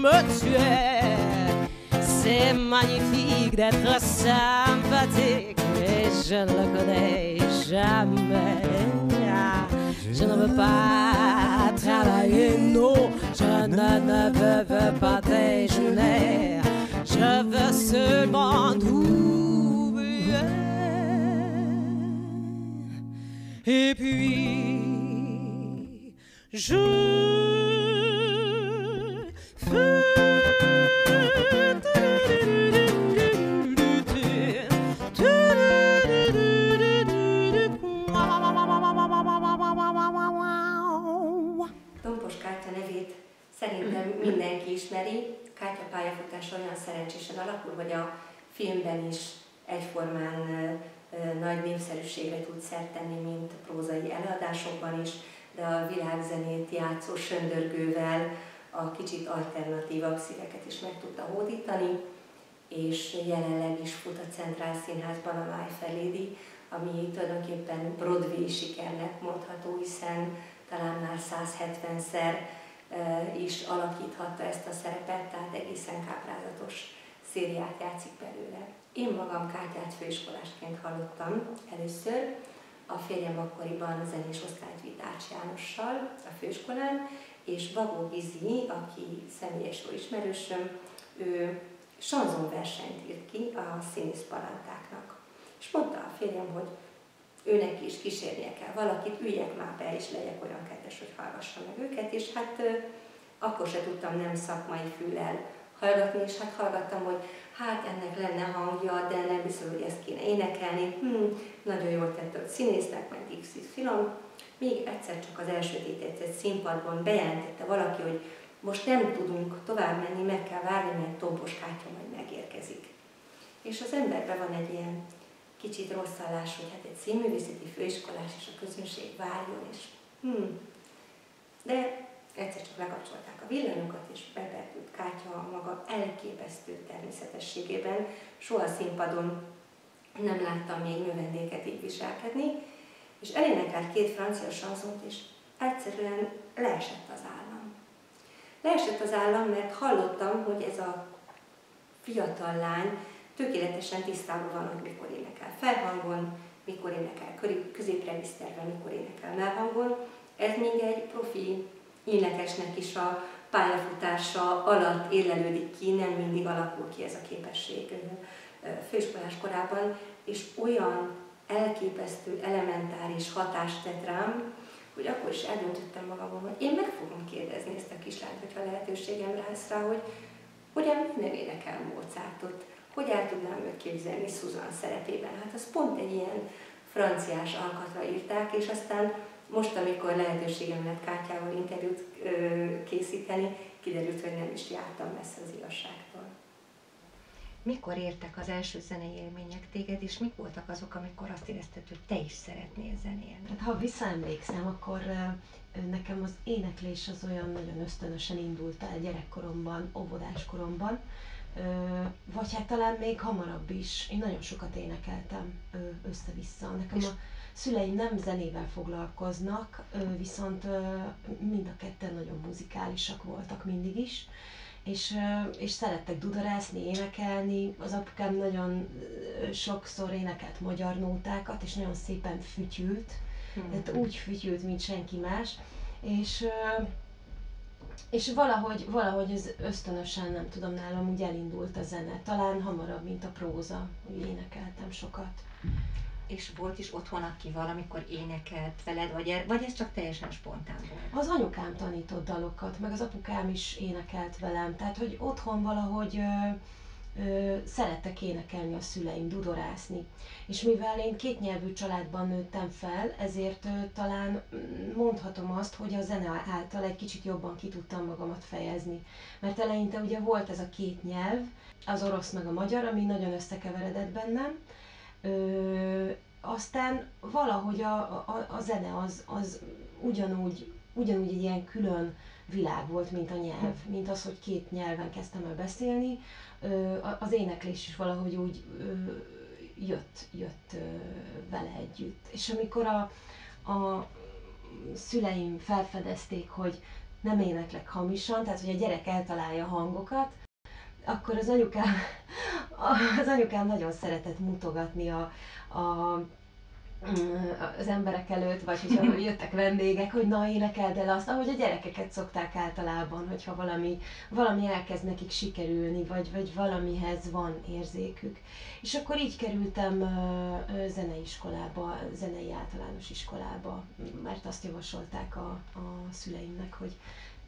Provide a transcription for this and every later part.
me tuait. C'est magnifique d'être sympathique, mais je ne le connais jamais. Je ne veux pas travailler, non, je ne veux pas déjeuner. Je veux seulement oublier. Et puis, je fais Dombos Kátya nevét szerintem mindenki ismeri. Kátya pályafutása olyan szerencsésen alakul, hogy a filmben is egyformán nagy népszerűségre tud szert tenni, mint prózai előadásokban is, de a világzenét játszó söndörgővel a kicsit alternatívabb szíveket is meg tudta hódítani, és jelenleg is fut a Centrál Színházban a My Fair Lady, ami tulajdonképpen Broadway sikernek mondható, hiszen talán már 170-szer is alakíthatta ezt a szerepet, tehát egészen káprázatos szériát játszik belőle. Én magam Kátyát főiskolásként hallottam először, a férjem akkoriban zenés osztályt vitt Ács Jánossal a főiskolán, és Bagó Gizi, aki személyes jó ismerősöm, ő sanzonversenyt írt ki a színészparantáknak. És mondta a férjem, hogy őnek is kísérnie kell valakit, üljek már be és legyek olyan kedves, hogy hallgassam meg őket, és hát akkor se tudtam nem szakmai füllel hallgatni, és hát hallgattam, hogy hát ennek lenne hangja, de nem biztos, hogy ezt kéne énekelni, nagyon jól tett a színésznek, meg XY. Még egyszer csak az elsötétedett színpadban bejelentette valaki, hogy most nem tudunk tovább menni, meg kell várni, mert Dombos Kátya majd megérkezik. És az emberben van egy ilyen kicsit rosszallás, hogy hát egy színművészeti főiskolás és a közönség várjon, és de egyszer csak lekapcsolták a villanyokat, és beperdült Kátya a maga elképesztő természetességében. Soha színpadon nem láttam még növendéket így viselkedni, és elénekelt 2 francia sanzont, és egyszerűen leesett az állam. Leesett az állam, mert hallottam, hogy ez a fiatal lány tökéletesen tisztában van, hogy mikor énekel felhangon, mikor énekel középregiszterben, mikor énekel melhangon. Ez még egy profi énekesnek is a pályafutása alatt érlelődik ki, nem mindig alakul ki ez a képesség főiskolás korában, és olyan elképesztő, elementáris hatást tett rám, hogy akkor is eldöntöttem magamon, hogy én meg fogom kérdezni ezt a kislányt, hogyha lehetőségem lesz rá, hogy hogyan nem énekel Mozartot, hogy el tudnám őt képzelni Susan szerepében. Hát az pont egy ilyen franciás alkatra írták, és aztán most, amikor lehetőségem lett Kátyával interjút készíteni, kiderült, hogy nem is jártam messze az igazságtól. Mikor értek az első zenei élmények téged, és mik voltak azok, amikor azt érezted, hogy te is szeretnél zenélni? Hát, ha visszaemlékszem, akkor nekem az éneklés az olyan nagyon ösztönösen indult el gyerekkoromban, óvodáskoromban, vagy hát talán még hamarabb is. Én nagyon sokat énekeltem össze-vissza. Nekem a szüleim nem zenével foglalkoznak, viszont mind a ketten nagyon muzikálisak voltak mindig is, és szerettek dudarászni, énekelni. Az apukám nagyon sokszor énekelt magyar nótákat, és nagyon szépen fütyült, tehát úgy fütyült, mint senki más, és valahogy ez ösztönösen, nem tudom, nálam úgy elindult a zene, talán hamarabb, mint a próza, úgy énekeltem sokat. És volt is otthon, aki valamikor énekelt veled, vagy ez csak teljesen spontán volt? Az anyukám tanított dalokat, meg az apukám is énekelt velem, tehát hogy otthon valahogy szerettek énekelni a szüleim, dudorászni. És mivel én kétnyelvű családban nőttem fel, ezért talán mondhatom azt, hogy a zene által egy kicsit jobban ki tudtam magamat fejezni. Mert eleinte ugye volt ez a 2 nyelv, az orosz meg a magyar, ami nagyon összekeveredett bennem. Aztán valahogy a zene az ugyanúgy egy ilyen külön világ volt, mint a nyelv, mint az, hogy 2 nyelven kezdtem el beszélni. Az éneklés is valahogy úgy jött vele együtt. És amikor a szüleim felfedezték, hogy nem éneklek hamisan, tehát hogy a gyerek eltalálja a hangokat, akkor az anyukám nagyon szeretett mutogatni az emberek előtt, vagy hogyha jöttek vendégek, hogy na énekeld el azt, ahogy a gyerekeket szokták általában, hogyha valami elkezd nekik sikerülni, vagy valamihez van érzékük. És akkor így kerültem zeneiskolába, zenei általános iskolába, mert azt javasolták a szüleimnek, hogy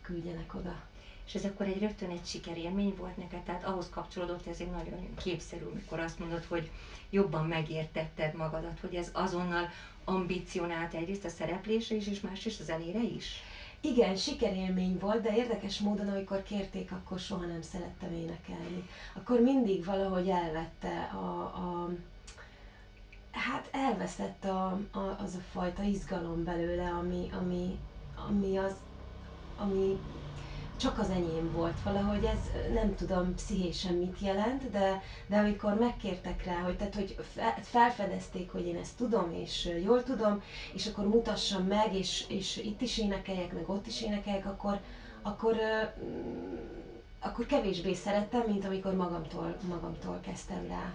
küldjenek oda. És ez akkor rögtön egy sikerélmény volt neked, tehát ahhoz kapcsolódott, ez egy nagyon képszerű, mikor azt mondod, hogy jobban megértetted magadat, hogy ez azonnal ambicionált egyrészt a szereplésre is, és másrészt a zenére is? Igen, sikerélmény volt, de érdekes módon, amikor kérték, akkor soha nem szerettem énekelni. Akkor mindig valahogy elvette hát elveszett az a fajta izgalom belőle, ami csak az enyém volt. Valahogy ez, nem tudom pszichésen mit jelent, de amikor megkértek rá, hogy felfedezték, hogy én ezt tudom, és jól tudom, és akkor mutassam meg, és itt is énekeljek, meg ott is énekeljek, akkor kevésbé szerettem, mint amikor magamtól kezdtem rá.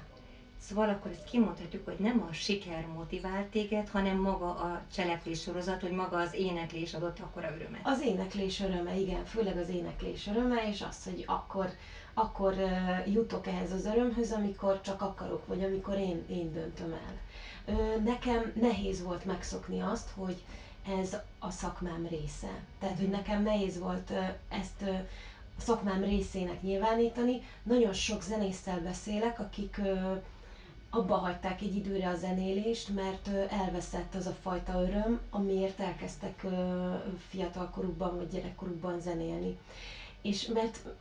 Szóval akkor ezt kimondhatjuk, hogy nem a siker motivált téged, hanem maga a cselekvés sorozat, hogy maga az éneklés adott akkora örömet. Az éneklés öröme, igen, főleg az éneklés öröme, és az, hogy akkor jutok ehhez az örömhöz, amikor csak akarok, vagy amikor én döntöm el. Nekem nehéz volt megszokni azt, hogy ez a szakmám része. Tehát, hogy nekem nehéz volt ezt a szakmám részének nyilvánítani. Nagyon sok zenésszel beszélek, akik abba hagyták egy időre a zenélést, mert elveszett az a fajta öröm, amiért elkezdtek fiatalkorukban vagy gyerekkorukban zenélni. És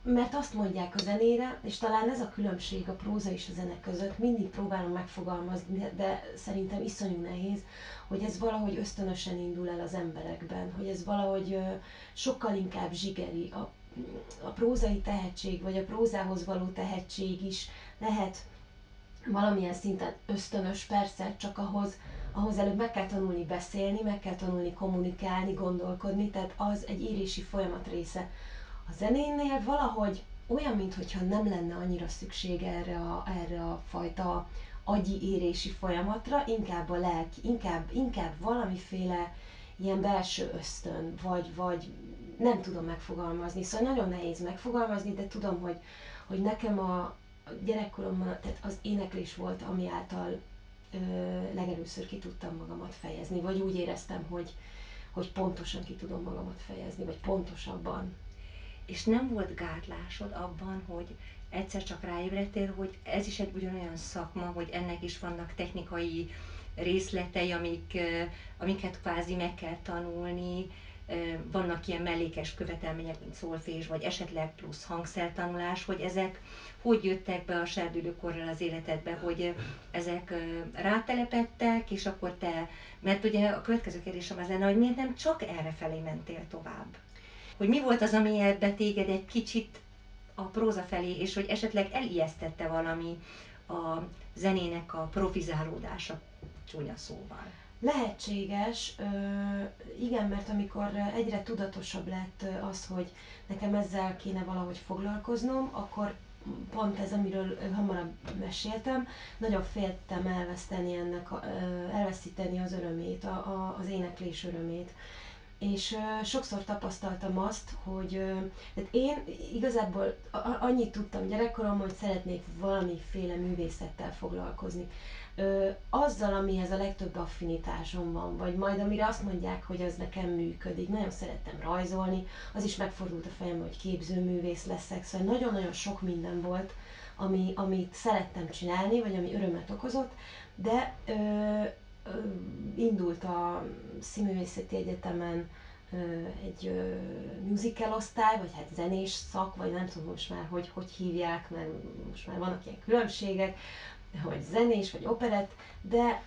mert azt mondják a zenére, és talán ez a különbség a próza és a zene között, mindig próbálom megfogalmazni, de szerintem iszonyú nehéz, hogy ez valahogy ösztönösen indul el az emberekben, hogy ez valahogy sokkal inkább zsigeri. A prózai tehetség, vagy a prózához való tehetség is lehet valamilyen szinten ösztönös, persze, csak ahhoz előbb meg kell tanulni beszélni, meg kell tanulni kommunikálni, gondolkodni, tehát az egy érési folyamat része. A zenénél valahogy olyan, mintha nem lenne annyira szükség erre a fajta agyi érési folyamatra, inkább a lelki, inkább valamiféle ilyen belső ösztön, vagy nem tudom megfogalmazni, szóval nagyon nehéz megfogalmazni, de tudom, hogy nekem a gyerekkoromban, tehát az éneklés volt, ami által legelőször ki tudtam magamat fejezni, vagy úgy éreztem, hogy pontosan ki tudom magamat fejezni, vagy pontosabban. És nem volt gátlásod abban, hogy egyszer csak ráébredtél, hogy ez is egy ugyanolyan szakma, hogy ennek is vannak technikai részletei, amiket kvázi meg kell tanulni, vannak ilyen mellékes követelmények, mint szolfés, vagy esetleg plusz hangszertanulás, hogy ezek hogy jöttek be a serdülőkorral az életedbe, hogy ezek rátelepedtek, és akkor mert ugye a következő kérdésem az lenne, hogy miért nem csak errefelé mentél tovább? Hogy mi volt az, ami ebbe téged egy kicsit a próza felé, és hogy esetleg elijesztette valami a zenének a profizálódása, csúnya szóval. Lehetséges, igen, mert amikor egyre tudatosabb lett az, hogy nekem ezzel kéne valahogy foglalkoznom, akkor pont ez, amiről hamarabb meséltem, nagyon féltem elveszíteni az örömét, az éneklés örömét. És sokszor tapasztaltam azt, hogy tehát én igazából annyit tudtam gyerekkoromban, hogy szeretnék valamiféle művészettel foglalkozni. Azzal, amihez a legtöbb affinitásom van, vagy majd amire azt mondják, hogy az nekem működik. Nagyon szerettem rajzolni, az is megfordult a fejemben, hogy képzőművész leszek, szóval nagyon-nagyon sok minden volt, amit szerettem csinálni, vagy ami örömet okozott, de indult a Színművészeti Egyetemen egy musical osztály, vagy hát zenés szak, vagy nem tudom most már, hogy hívják, mert most már vannak ilyen különbségek, hogy zenés vagy operett, de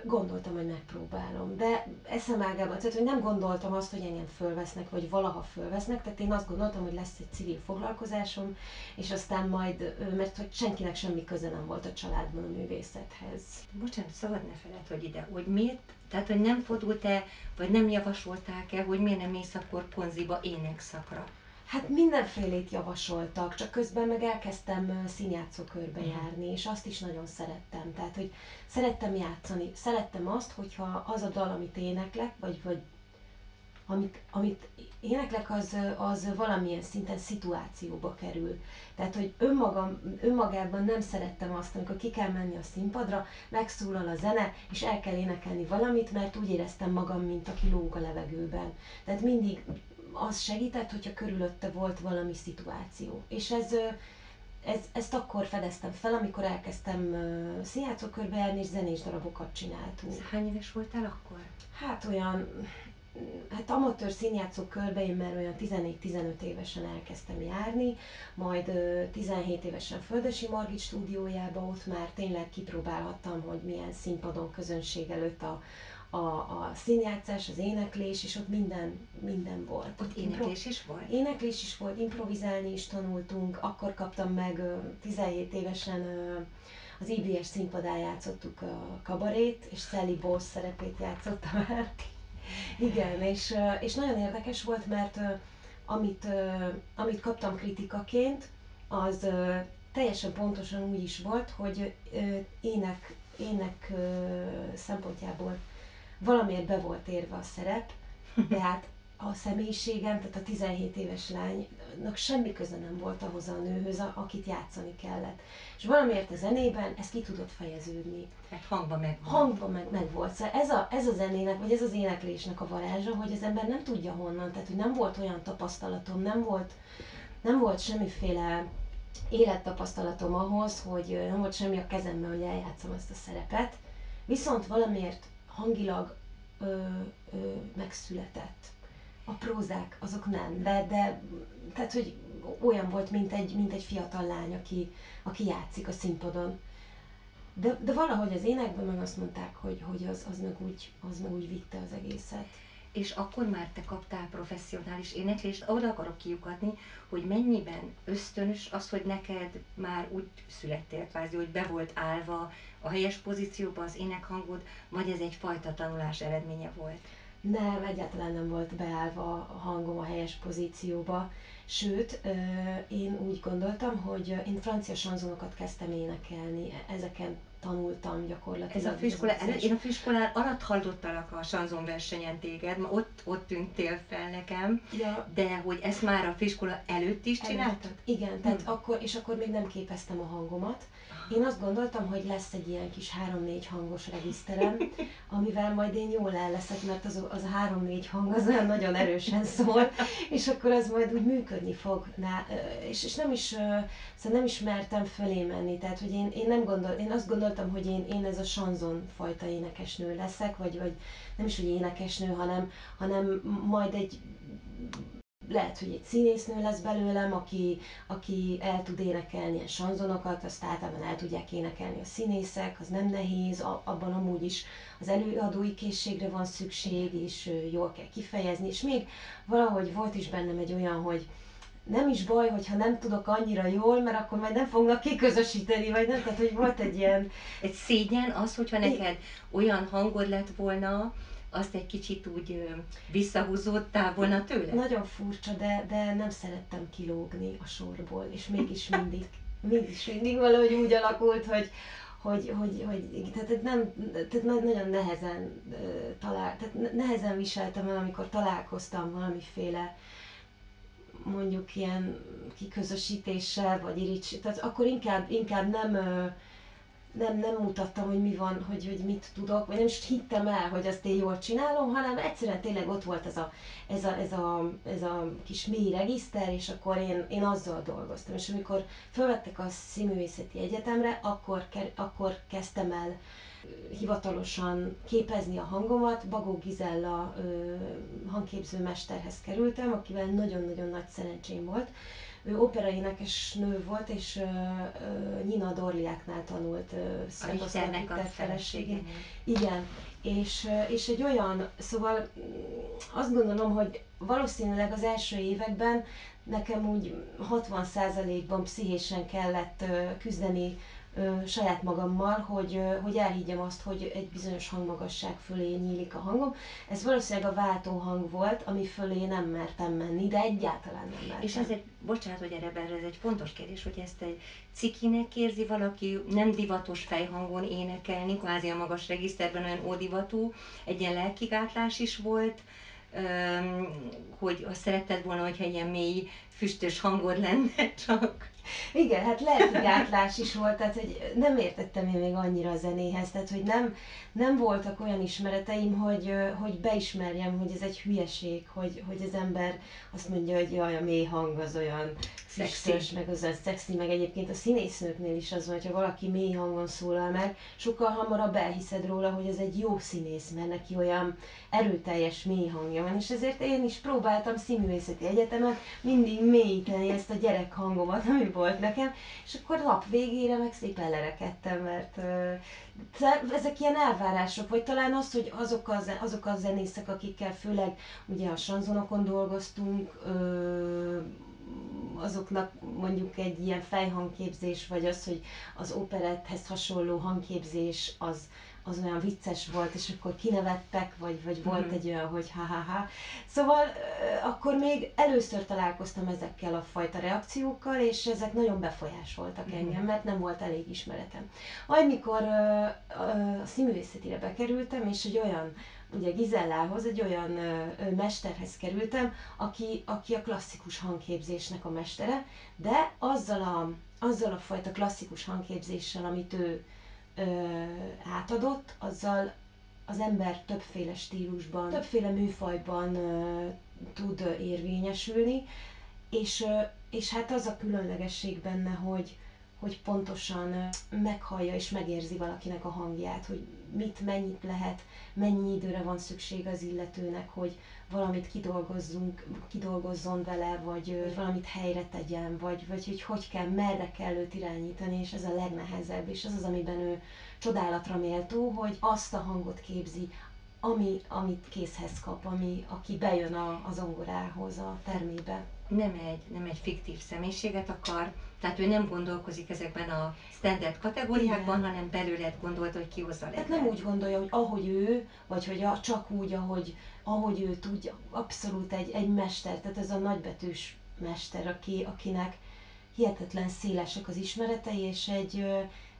gondoltam, hogy megpróbálom. De eszem ágában, tehát hogy nem gondoltam azt, hogy engem fölvesznek, vagy valaha fölvesznek, tehát én azt gondoltam, hogy lesz egy civil foglalkozásom, és aztán majd, mert hogy senkinek semmi köze nem volt a családban a művészethez. Bocsánat, szabad ne feled, hogy ide, hogy miért, tehát hogy nem fordult-e, vagy nem javasolták-e, hogy miért nem mész akkor konziba énekszakra? Hát mindenfélét javasoltak, csak közben meg elkezdtem színjátszókörbe járni, és azt is nagyon szerettem. Tehát, hogy szerettem játszani. Szerettem azt, hogyha az a dal, amit éneklek, vagy amit éneklek, az valamilyen szinten szituációba kerül. Tehát, hogy önmagában nem szerettem azt, amikor ki kell menni a színpadra, megszólal a zene, és el kell énekelni valamit, mert úgy éreztem magam, mint aki lóg a levegőben. Tehát mindig az segített, hogyha körülötte volt valami szituáció. És ezt akkor fedeztem fel, amikor elkezdtem színjátszókörbe járni, és zenés darabokat csináltunk. Hány éves voltál akkor? Hát olyan, hát amatőr színjátszó körbe én már olyan 14-15 évesen elkezdtem járni, majd 17 évesen Földösi Margit stúdiójába, ott már tényleg kipróbálhattam, hogy milyen színpadon közönség előtt a színjátszás, az éneklés, és ott minden volt. Ott éneklés is volt? Éneklés is volt, improvizálni is tanultunk, akkor kaptam meg 17 évesen az IBS színpadán játszottuk a kabarét, és Sally Bowles szerepét játszottam el. Igen, és nagyon érdekes volt, mert amit kaptam kritikaként, az teljesen pontosan úgy is volt, hogy ének szempontjából valamiért be volt érve a szerep, tehát a személyiségem, tehát a 17 éves lánynak semmi köze nem volt ahhoz a nőhöz, akit játszani kellett. És valamiért a zenében ez ki tudott fejeződni. Tehát hangban megvolt. Hangban meg volt. Szóval ez a zenének, vagy ez az éneklésnek a varázsa, hogy az ember nem tudja honnan, tehát hogy nem volt olyan tapasztalatom, nem volt semmiféle élettapasztalatom ahhoz, hogy nem volt semmi a kezemben, hogy eljátszom ezt a szerepet, viszont valamiért hangilag megszületett. A prózák, azok nem, de tehát, hogy olyan volt, mint egy fiatal lány, aki játszik a színpadon. De valahogy az énekben meg azt mondták, hogy az meg úgy vitte az egészet. És akkor már te kaptál professzionális éneklést, oda akarok kiukadni, hogy mennyiben ösztönös az, hogy neked már úgy születtél kvázi, hogy be volt állva a helyes pozícióba az énekhangod, vagy ez egyfajta tanulás eredménye volt? Nem, egyáltalán nem volt beállva a hangom a helyes pozícióba, sőt, én úgy gondoltam, hogy én francia sanzonokat kezdtem énekelni, ezeken tanultam gyakorlatilag. Ez a főiskola előtt, én a főiskolán alatt hallottalak a sanzonversenyen téged, ma ott tűntél fel nekem, Ja. de hogy ezt már a főiskola előtt is csináltad? Igen, tehát akkor még nem képeztem a hangomat. Én azt gondoltam, hogy lesz egy ilyen kis 3-4 hangos regiszterem, amivel majd én jól el leszek, mert az a 3-4 hang az olyan nagyon erősen szól, és akkor az majd úgy működni fog. És nem is mertem fölé menni, tehát hogy én azt gondoltam, hogy én ez a sanzon fajta énekesnő leszek, vagy nem is, hogy énekesnő, hanem majd lehet, hogy egy színésznő lesz belőlem, aki el tud énekelni ilyen sanzonokat, azt általában el tudják énekelni a színészek, az nem nehéz, abban amúgy is az előadói készségre van szükség, és jól kell kifejezni, és még valahogy volt is bennem egy olyan, hogy nem is baj, hogyha nem tudok annyira jól, mert akkor majd nem fognak kiközösíteni, vagy nem, tehát hogy volt egy ilyen... Egy szégyen az, hogyha neked olyan hangod lett volna, azt egy kicsit úgy visszahúzódtál volna tőle? Nagyon furcsa, de nem szerettem kilógni a sorból, és mégis mindig valahogy úgy alakult, tehát nagyon nehezen tehát nehezen viseltem el, amikor találkoztam valamiféle mondjuk ilyen kiközösítéssel, vagy tehát akkor inkább nem mutattam, hogy mi van, hogy mit tudok, vagy nem is hittem el, hogy azt én jól csinálom, hanem egyszerűen tényleg ott volt ez a kis mély regiszter, és akkor én azzal dolgoztam. És amikor felvettek a Színművészeti Egyetemre, akkor kezdtem el hivatalosan képezni a hangomat. Bagó Gizella hangképző mesterhez kerültem, akivel nagyon-nagyon nagy szerencsém volt, ő operaénekes nő volt, és Nina Dorliáknál tanult A Richternek a feleségén. Igen, és egy olyan, szóval azt gondolom, hogy valószínűleg az első években nekem úgy 60%-ban pszichésen kellett küzdeni saját magammal, hogy elhiggyem azt, hogy egy bizonyos hangmagasság fölé nyílik a hangom. Ez valószínűleg a váltóhang volt, ami fölé nem mertem menni, de egyáltalán nem mertem. És ez egy, bocsánat, hogy erre ez egy fontos kérdés, hogy ezt egy cikinek érzi valaki, nem divatos fejhangon énekelni, kvázi a magas regiszterben olyan ódivatú, egy ilyen lelkigátlás is volt, hogy azt szeretted volna, hogyha ilyen mély, füstös hangod lenne csak. Igen, hát lelkigátlás is volt, tehát hogy nem értettem én még annyira a zenéhez, tehát hogy nem voltak olyan ismereteim, hogy beismerjem, hogy ez egy hülyeség, hogy az ember azt mondja, hogy jaj, a mély hang az olyan füstös, meg az olyan szexi, meg egyébként a színésznőknél is az van, hogyha valaki mély hangon szólal meg, sokkal hamarabb elhiszed róla, hogy ez egy jó színész, mert neki olyan erőteljes mély hangja van, és ezért én is próbáltam Színművészeti Egyetemen mindig mélyíteni ezt a gyerek hangomat, ami volt nekem, és akkor nap végére meg szépen lerekedtem, mert ezek ilyen elvárások, vagy talán az, hogy azok a zenészek, akikkel főleg ugye a sanzonokon dolgoztunk, azoknak mondjuk egy ilyen fejhangképzés, vagy az, hogy az operetthez hasonló hangképzés az olyan vicces volt, és akkor kinevettek, vagy volt egy olyan, hogy ha-ha-ha. Szóval akkor még először találkoztam ezekkel a fajta reakciókkal, és ezek nagyon befolyásoltak engem, mert nem volt elég ismeretem. Amikor a színművészetire bekerültem, és egy olyan, ugye Gizellához, egy olyan mesterhez kerültem, aki a klasszikus hangképzésnek a mestere, de azzal a fajta klasszikus hangképzéssel, amit ő átadott, azzal az ember többféle stílusban, többféle műfajban tud érvényesülni, és hát az a különlegesség benne, hogy pontosan meghallja és megérzi valakinek a hangját, hogy mennyit lehet, mennyi időre van szükség az illetőnek, hogy valamit kidolgozzon vele, vagy valamit helyre tegyen, vagy hogy kell, merre kell őt irányítani, és ez a legnehezebb, és ez az, amiben ő csodálatra méltó, hogy azt a hangot képzi, amit kézhez kap, aki bejön a zongorához, a termébe. Nem egy fiktív személyiséget akar, tehát ő nem gondolkozik ezekben a standard kategóriákban, igen, hanem belőled gondolta, hogy kihozza legyen. Tehát nem úgy gondolja, hogy ahogy ő, vagy hogy csak úgy, ahogy ő tudja, abszolút egy mester, tehát ez a nagybetűs mester, akinek hihetetlen szélesek az ismeretei, és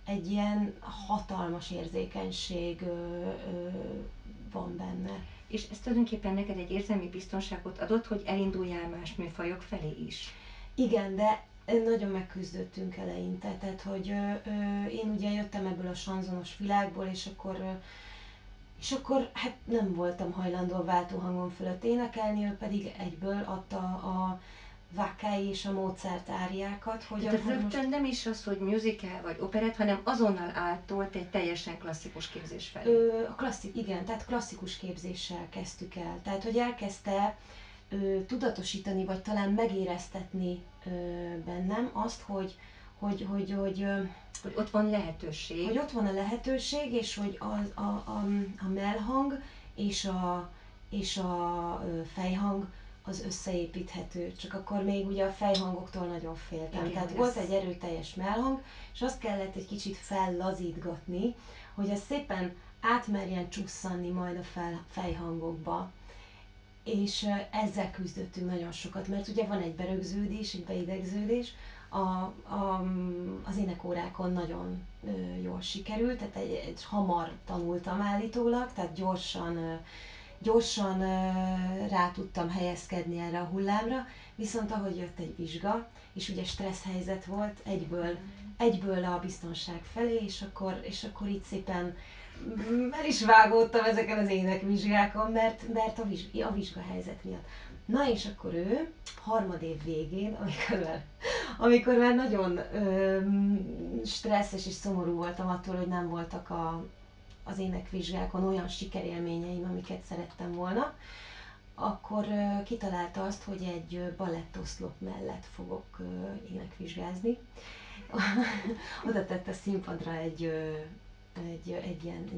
egy ilyen hatalmas érzékenység van benne. És ez tulajdonképpen neked egy érzelmi biztonságot adott, hogy elinduljál más műfajok felé is? Igen, de nagyon megküzdöttünk eleinte, tehát hogy én ugye jöttem ebből a sanzonos világból, és akkor hát nem voltam hajlandó a váltóhangon fölött énekelni, ő pedig egyből adta a Vaccai és a Mozart áriákat. Hogy tehát rögtön nem is az, hogy musical vagy operett, hanem azonnal áttolt egy teljesen klasszikus képzés felé. Igen, tehát klasszikus képzéssel kezdtük el. Tehát, hogy elkezdte tudatosítani, vagy talán megéreztetni bennem azt, hogy ott van lehetőség. Hogy ott van a lehetőség, és hogy a mellhang és a fejhang az összeépíthető. Csak akkor még ugye a fejhangoktól nagyon féltem. Igen, tehát volt egy erőteljes mellhang, és azt kellett egy kicsit fellazítgatni, hogy az szépen átmerjen csusszanni majd a fejhangokba. És ezzel küzdöttünk nagyon sokat, mert ugye van egy berögződés, egy beidegződés, az énekórákon nagyon jól sikerült, tehát egy hamar tanultam állítólag, tehát gyorsan rá tudtam helyezkedni erre a hullámra, viszont ahogy jött egy vizsga, és ugye stressz helyzet volt, egyből a biztonság felé, és akkor így szépen el is vágódtam ezeken az énekvizsgákon, mert a vizsgahelyzet miatt. Na és akkor ő harmadév végén, amikor már nagyon stresszes és szomorú voltam attól, hogy nem voltak az énekvizsgákon olyan sikerélményeim, amiket szerettem volna, akkor kitalálta azt, hogy egy balettoszlop mellett fogok énekvizsgázni. Oda tett a színpadra egy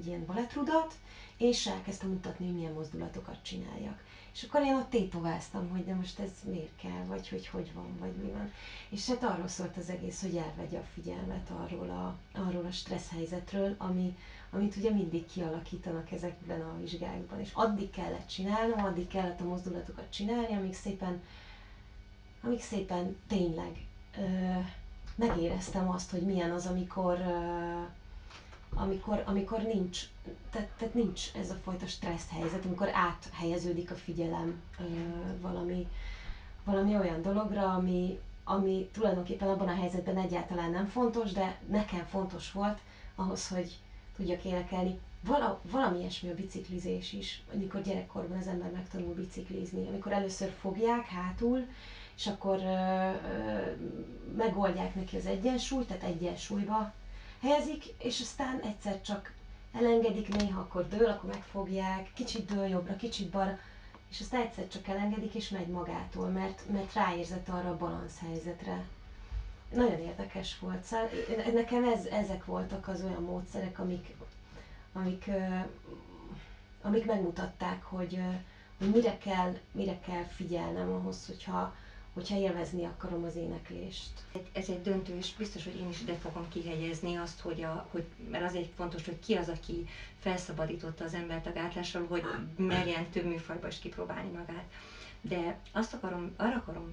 ilyen balettrudat, és elkezdtem mutatni, hogy milyen mozdulatokat csináljak. És akkor én ott tétováztam, hogy de most ez miért kell, vagy hogy van, vagy mi van. És hát arról szólt az egész, hogy elvegye a figyelmet arról a stressz helyzetről, amit ugye mindig kialakítanak ezekben a vizsgákban. És addig kellett csinálnom, addig kellett a mozdulatokat csinálni, amíg szépen tényleg megéreztem azt, hogy milyen az, amikor nincs, tehát nincs ez a fajta stressz helyzet, amikor áthelyeződik a figyelem valami olyan dologra, ami tulajdonképpen abban a helyzetben egyáltalán nem fontos, de nekem fontos volt ahhoz, hogy tudjak énekelni. Valami ilyesmi a biciklizés is, amikor gyerekkorban az ember megtanul biciklizni, amikor először fogják hátul, és akkor megoldják neki az egyensúlyt, tehát egyensúlyba helyezik, és aztán egyszer csak elengedik, néha akkor dől, akkor megfogják, kicsit dől jobbra, kicsit balra, és aztán egyszer csak elengedik, és megy magától, mert ráérzett arra a balansz helyzetre. Nagyon érdekes volt. Szóval nekem ezek voltak az olyan módszerek, amik megmutatták, hogy mire kell figyelnem ahhoz, hogyha élvezni akarom az éneklést. Ez egy döntő, és biztos, hogy én is ide fogom kihegyezni azt, mert az egy fontos, hogy ki az, aki felszabadította az embert a gátlásról, hogy merjen több műfajba is kipróbálni magát. De arra akarom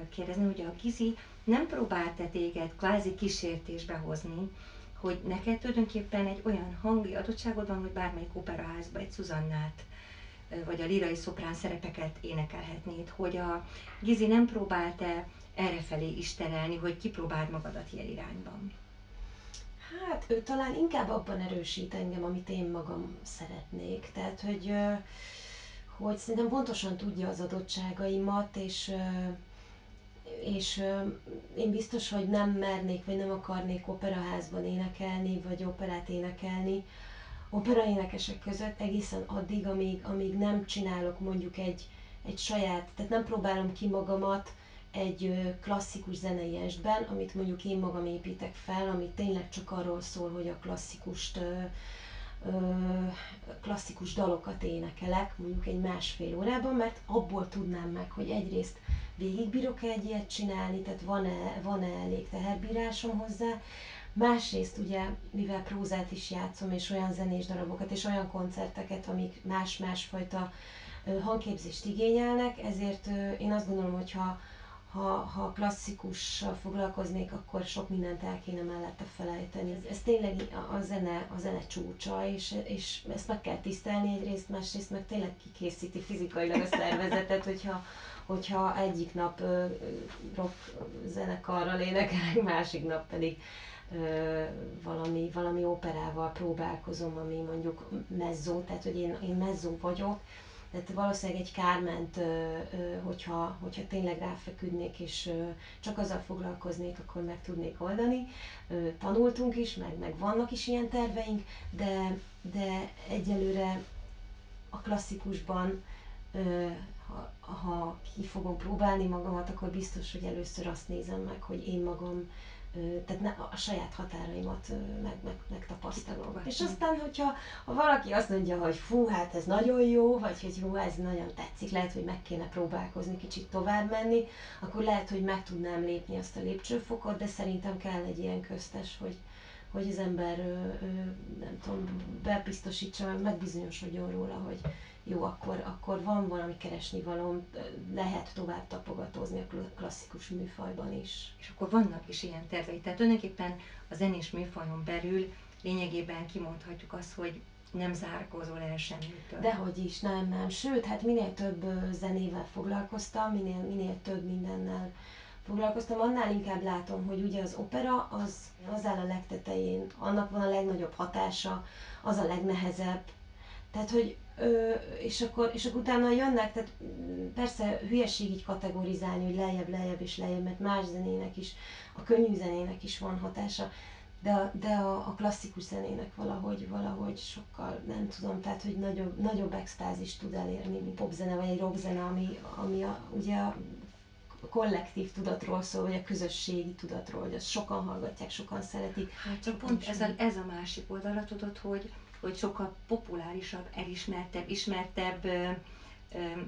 kérdezni, hogy a Gizi nem próbált-e téged kvázi kísértésbe hozni, hogy neked tulajdonképpen egy olyan hangi adottságod van, hogy bármelyik operaházba egy Zuzannát, vagy a lírai szoprán szerepeket énekelhetnéd, hogy a Gizi nem próbált-e errefelé is terelni, hogy kipróbáld magadat ilyen irányban? Hát ő talán inkább abban erősít engem, amit én magam szeretnék. Tehát, hogy szerintem pontosan tudja az adottságaimat, és én biztos, hogy nem mernék, vagy nem akarnék operaházban énekelni, vagy operát énekelni operaénekesek között egészen addig, amíg nem csinálok mondjuk egy saját, tehát nem próbálom ki magamat egy klasszikus zenei estben, amit mondjuk én magam építek fel, ami tényleg csak arról szól, hogy a klasszikus dalokat énekelek, mondjuk egy 1,5 órában, mert abból tudnám meg, hogy egyrészt végigbírok-e egy ilyet csinálni, tehát van-e elég teherbírásom hozzá, másrészt ugye, mivel prózát is játszom, és olyan zenés darabokat, és olyan koncerteket, amik más-másfajta hangképzést igényelnek, ezért én azt gondolom, hogy ha klasszikussal foglalkoznék, akkor sok mindent el kéne mellette felejteni. Ez tényleg a zene csúcsa, és ezt meg kell tisztelni egyrészt, másrészt meg tényleg kikészíti fizikailag a szervezetet, hogyha egyik nap rock zenekarral énekelek, másik nap pedig valami operával próbálkozom, ami mondjuk mezzó, tehát hogy én mezzó vagyok, tehát valószínűleg egy Carment, hogyha tényleg ráfeküdnék, és csak azzal foglalkoznék, akkor meg tudnék oldani. Tanultunk is, meg vannak is ilyen terveink, de egyelőre a klasszikusban, ha ki fogom próbálni magamat, akkor biztos, hogy először azt nézem meg, hogy én magam, tehát a saját határaimat megtapasztalom. És aztán, hogyha valaki azt mondja, hogy fú, hát ez nagyon jó, vagy hogy hú, ez nagyon tetszik, lehet, hogy meg kéne próbálkozni, kicsit tovább menni, akkor lehet, hogy meg tudnám lépni azt a lépcsőfokot, de szerintem kell egy ilyen köztes, hogy az ember, nem tudom, bebiztosítsa, megbizonyosodjon róla, hogy jó, akkor van valami keresni valóm, lehet tovább tapogatózni a klasszikus műfajban is. És akkor vannak is ilyen tervei. Tehát tulajdonképpen a zenés műfajon belül lényegében kimondhatjuk azt, hogy nem zárkózol el semmitől. Dehogy is, nem. Sőt, hát minél több zenével foglalkoztam, minél több mindennel foglalkoztam, annál inkább látom, hogy ugye az opera az áll a legtetején, annak van a legnagyobb hatása, az a legnehezebb. Tehát, hogy és akkor utána jönnek, tehát persze hülyeség így kategorizálni, hogy lejjebb és lejjebb, mert más zenének is, a könnyű zenének is van hatása, a klasszikus zenének valahogy sokkal, nem tudom, tehát hogy nagyobb extázist tud elérni, mint popzene vagy egy rockzene, ami ugye a kollektív tudatról szól, vagy a közösségi tudatról, hogy azt sokan hallgatják, sokan szeretik. Hát csak pont ez a másik oldala, tudod, hogy sokkal populárisabb, ismertebb,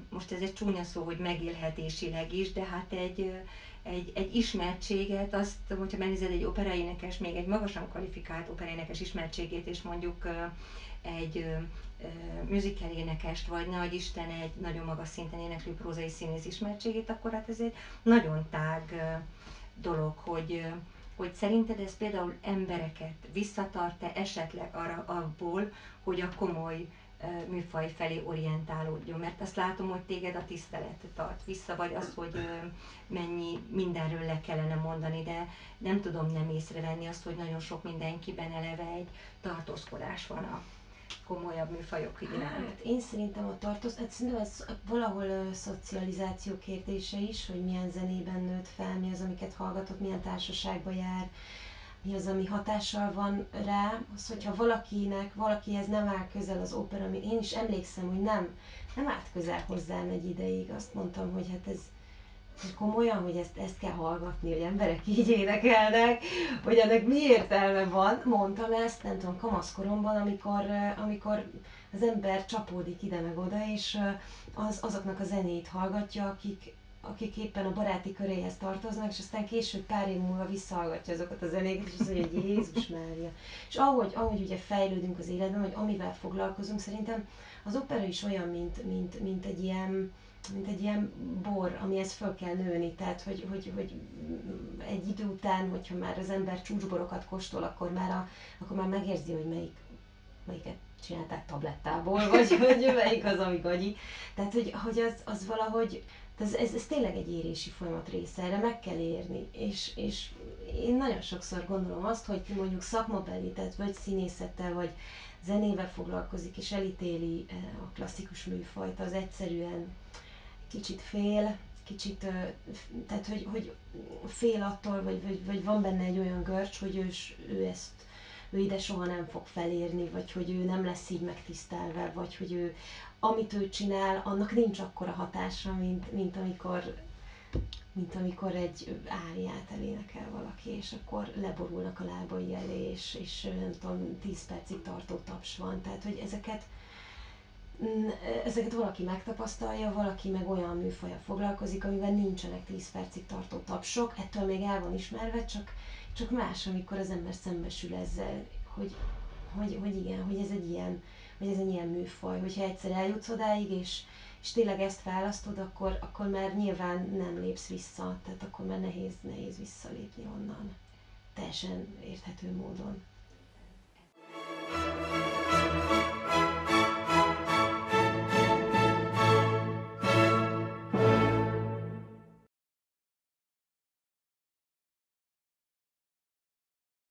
most ez egy csúnya szó, hogy megélhetésileg is, de hát egy ismertséget, azt, hogyha megnézed egy operaénekes, még egy magasan kvalifikált operaénekes ismertségét, és mondjuk egy musical énekest, vagy ne adj Isten egy nagyon magas szinten éneklő prózai színész ismertségét, akkor hát ez egy nagyon tág dolog, hogy szerinted ez például embereket visszatart-e esetleg abból, hogy a komoly műfaj felé orientálódjon, mert azt látom, hogy téged a tisztelet tart vissza, vagy az, hogy mennyi mindenről le kellene mondani, de nem tudom nem észrevenni azt, hogy nagyon sok mindenkiben eleve egy tartózkodás van a komolyabb műfajok iránt. Hát én szerintem szerintem ez valahol szocializáció kérdése is, hogy milyen zenében nőtt fel, mi az, amiket hallgatott, milyen társaságba jár, mi az, ami hatással van rá, az, hogyha valakihez nem áll közel az opera, ami én is emlékszem, hogy nem állt közel hozzám egy ideig, azt mondtam, hogy hát ez komolyan, hogy ezt kell hallgatni, hogy emberek így énekelnek, hogy ennek mi értelme van. Mondtam ezt, nem tudom, kamaszkoromban, amikor az ember csapódik ide meg oda, és azoknak a zenét hallgatja, akik éppen a baráti köréhez tartoznak, és aztán később pár év múlva visszahallgatja azokat a zenéket, és azt mondja, hogy Jézus Mária. És ahogy ugye fejlődünk az életben, vagy amivel foglalkozunk, szerintem az opera is olyan, mint egy ilyen bor, amihez föl kell nőni, tehát hogy egy idő után, hogyha már az ember csúcsborokat kóstol, akkor már megérzi, hogy melyiket csinálták tablettából, vagy hogy melyik az, ami gagyi. Tehát, hogy az valahogy, ez tényleg egy érési folyamat része, erre meg kell érni, és én nagyon sokszor gondolom azt, hogy mondjuk szakmabeli, tehát vagy színészettel, vagy zenével foglalkozik, és elítéli a klasszikus műfajt, az egyszerűen kicsit fél, tehát hogy fél attól, vagy van benne egy olyan görcs, hogy ő ide soha nem fog felérni, vagy hogy ő nem lesz így megtisztelve, vagy hogy amit ő csinál, annak nincs akkora hatása, mint amikor egy áriát elénekel valaki, és akkor leborulnak a lábai elé, és nem tudom, 10 percig tartó taps van. Tehát, hogy ezeket valaki megtapasztalja, valaki meg olyan műfajjal foglalkozik, amiben nincsenek 10 percig tartó tapsok, ettől még el van ismerve, csak más, amikor az ember szembesül ezzel, hogy igen, hogy ez egy ilyen műfaj, hogyha egyszer eljutsz odáig, és tényleg ezt választod, akkor már nyilván nem lépsz vissza, tehát akkor már nehéz visszalépni onnan. Teljesen érthető módon.